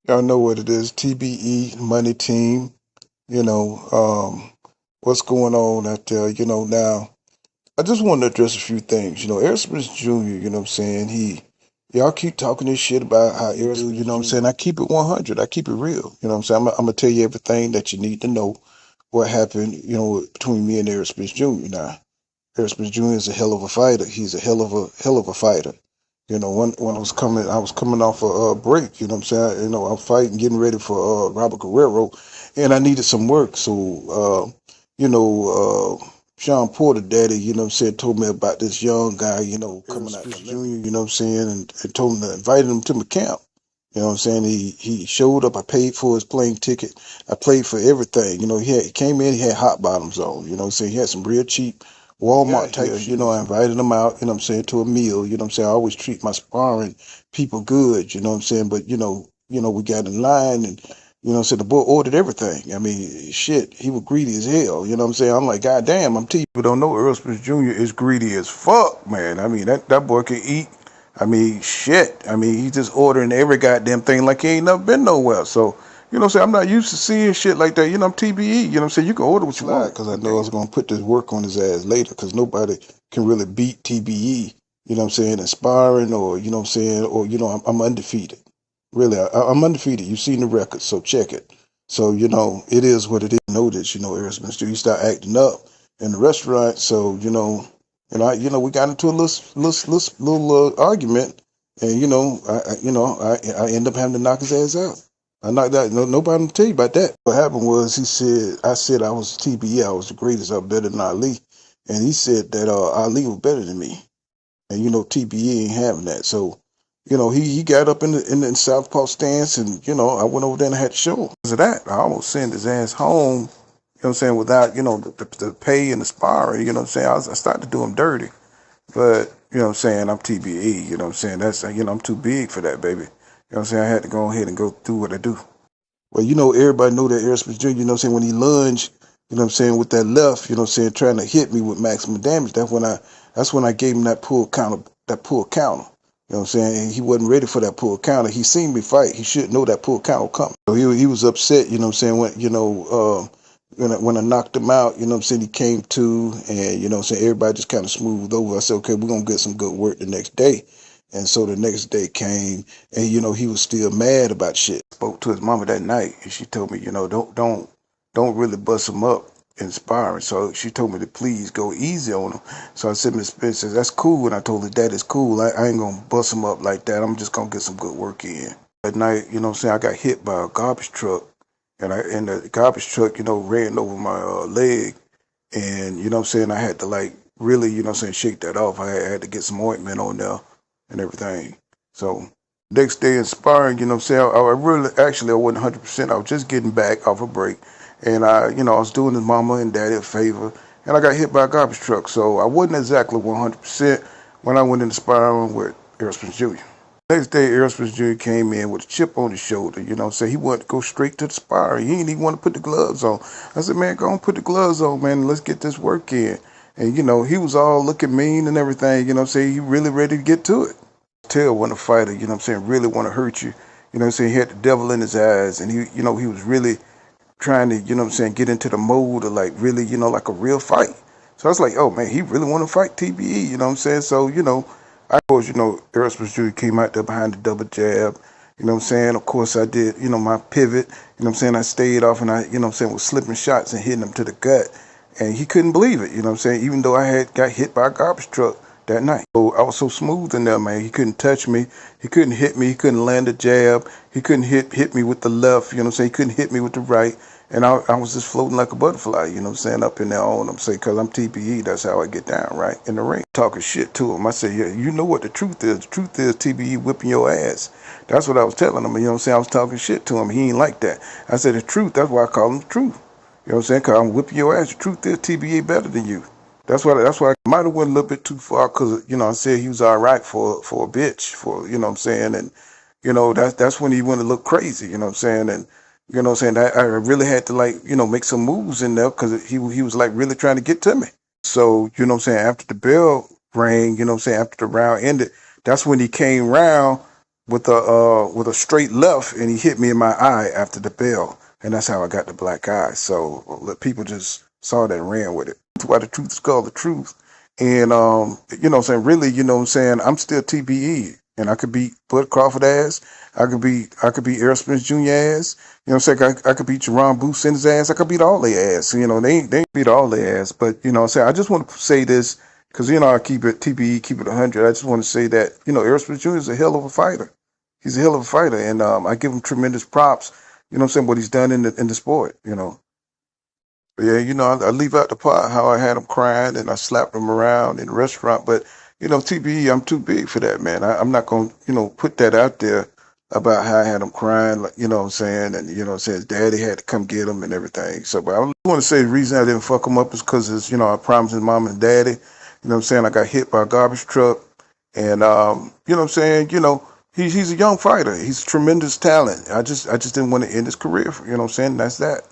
Y'all know what it is. TBE, Money Team. You know, what's going on out there. Now, I just want to address a few things. Errol Spence Jr., you know what I'm saying? Y'all keep talking this shit about how Errol, you know what I'm saying? I keep it 100. I keep it real. You know what I'm saying? I'm going to tell you everything that you need to know what happened, between me and Errol Spence Jr. Now, Errol Spence Jr. is a hell of a fighter. He's a hell of a fighter. When I was coming off a break. You know what I'm saying? I'm fighting, getting ready for Robert Guerrero, and I needed some work. So, Sean Porter, daddy, you know what I'm saying, told me about this young guy, coming out from Junior, you know what I'm saying, and told him to invite him to my camp. You know what I'm saying? He showed up. I paid for his plane ticket. I paid for everything. He came in. He had hot bottoms on. You know what I'm saying? He had some real cheap Walmart type shit. I invited him out. You know what I'm saying, to a meal. You know what I'm saying? I always treat my sparring people good. You know what I'm saying? But we got in line, and the boy ordered everything. I mean, shit, he was greedy as hell. You know what I'm saying? I'm like, God damn, I'm T. People don't know Errol Spence Jr. is greedy as fuck, man. I mean, that boy can eat. I mean, shit. I mean, he just ordering every goddamn thing like he ain't never been nowhere. So, you know what I'm saying? I'm not used to seeing shit like that. I'm TBE. You know what I'm saying? You can order what you want. Because I know I was going to put this work on his ass later, because nobody can really beat TBE, you know what I'm saying, inspiring, or, you know what I'm saying, or, I'm undefeated. Really, I'm undefeated. You've seen the record, so check it. So, it is what it is. Notice, Errol Spence, you start acting up in the restaurant. So, we got into a little argument, and I end up having to knock his ass out. I knocked out. No, nobody will tell you about that. What happened was, I said I was TBE, I was the greatest, I was better than Ali, and he said that Ali was better than me, and TBE ain't having that. So, he got up in the southpaw stance, and I went over there and I had to show him. Because of that, I almost sent his ass home. You know what I'm saying? Without the pay and the sparring, you know what I'm saying? I started to do him dirty. But, you know what I'm saying, I'm TBE, you know what I'm saying? I'm too big for that, baby. You know what I'm saying? I had to go ahead and go through what I do. Well, everybody know that Errol Spence Jr., you know what I'm saying, when he lunged, you know what I'm saying, with that left, you know what I'm saying, trying to hit me with maximum damage, that's when I gave him that pull counter. You know what I'm saying? And he wasn't ready for that pull counter. He seen me fight. He should know that pull counter coming. So he was upset, you know what I'm saying, when I knocked him out, you know what I'm saying, he came to, and, you know what I'm saying, everybody just kind of smoothed over. I said, okay, we're going to get some good work the next day. And so the next day came, and, he was still mad about shit. Spoke to his mama that night, and she told me, don't really bust him up inspiring. So she told me to please go easy on him. So I said, Miss Spence says, that's cool. And I told her, that is cool. I ain't going to bust him up like that. I'm just going to get some good work in. That night, you know what I'm saying, I got hit by a garbage truck. And the garbage truck, ran over my leg. And, you know what I'm saying, I had to, like, really, you know what I'm saying, shake that off. I had to get some ointment on there and everything. So next day in sparring, you know what I'm saying, I really, actually, I wasn't 100%. I was just getting back off a break. And I was doing his mama and daddy a favor. And I got hit by a garbage truck. So I wasn't exactly 100% when I went into sparring with Errol Spence Jr. Next day, Errol Spence Jr. came in with a chip on his shoulder, so he wanted to go straight to the sparring. He didn't even want to put the gloves on. I said, man, go on, put the gloves on, man, and let's get this work in. And, he was all looking mean and everything, he really ready to get to it. Tell when a fighter, really want to hurt you. He had the devil in his eyes, and he was really trying to, get into the mode of, like, really, like a real fight. So I was like, oh, man, he really want to fight TBE, So, I, of course, Errol Spence Jr. came out there behind the double jab. Of course, I did, my pivot. I stayed off, and I, was slipping shots and hitting him to the gut. And he couldn't believe it, even though I had got hit by a garbage truck that night. So I was so smooth in there, man. He couldn't touch me. He couldn't hit me. He couldn't land a jab. He couldn't hit me with the left, He couldn't hit me with the right. And I was just floating like a butterfly, up in there on him, because I'm TBE, that's how I get down, right, in the ring. Talking shit to him. I said, yeah, you know what the truth is. The truth is TBE whipping your ass. That's what I was telling him, I was talking shit to him. He ain't like that. I said, the truth, that's why I call him the truth. Because I'm whipping your ass. The truth is TBE better than you. That's why I might have went a little bit too far, because, I said he was all right for a bitch, and, that's when he went a little crazy, and, I really had to, like, make some moves in there, because he was, like, really trying to get to me. So, after the bell rang, after the round ended, that's when he came round, with a straight left, and he hit me in my eye after the bell, and that's how I got the black eye. So people just saw that and ran with it. That's why the truth is called the truth. And you know what I'm saying, really, you know what I'm saying, I'm still TBE, and I could beat Bud Crawford ass. I could beat Errol Spence Jr. ass. You know what I'm saying? I could beat Jerron Booth in his ass. I could beat all their ass. You know, they ain't beat all their ass. But you know what I'm saying, I just want to say this because you know I keep it TBE, keep it 100. I just want to say that you know Errol Spence Jr. is a hell of a fighter. He's a hell of a fighter, and I give him tremendous props. You know what I'm saying? What he's done in the sport. You know. But yeah, you know, I leave out the part how I had him crying and I slapped him around in the restaurant. But, you know, TBE, I'm too big for that, man. I'm not going to, you know, put that out there about how I had him crying, like, you know what I'm saying? And, you know what I'm saying? His daddy had to come get him and everything. So, but I want to say the reason I didn't fuck him up is because, you know, I promised his mom and daddy, you know what I'm saying? I got hit by a garbage truck. And, you know what I'm saying? You know, he's a young fighter. He's a tremendous talent. I just didn't want to end his career, you know what I'm saying? That's that.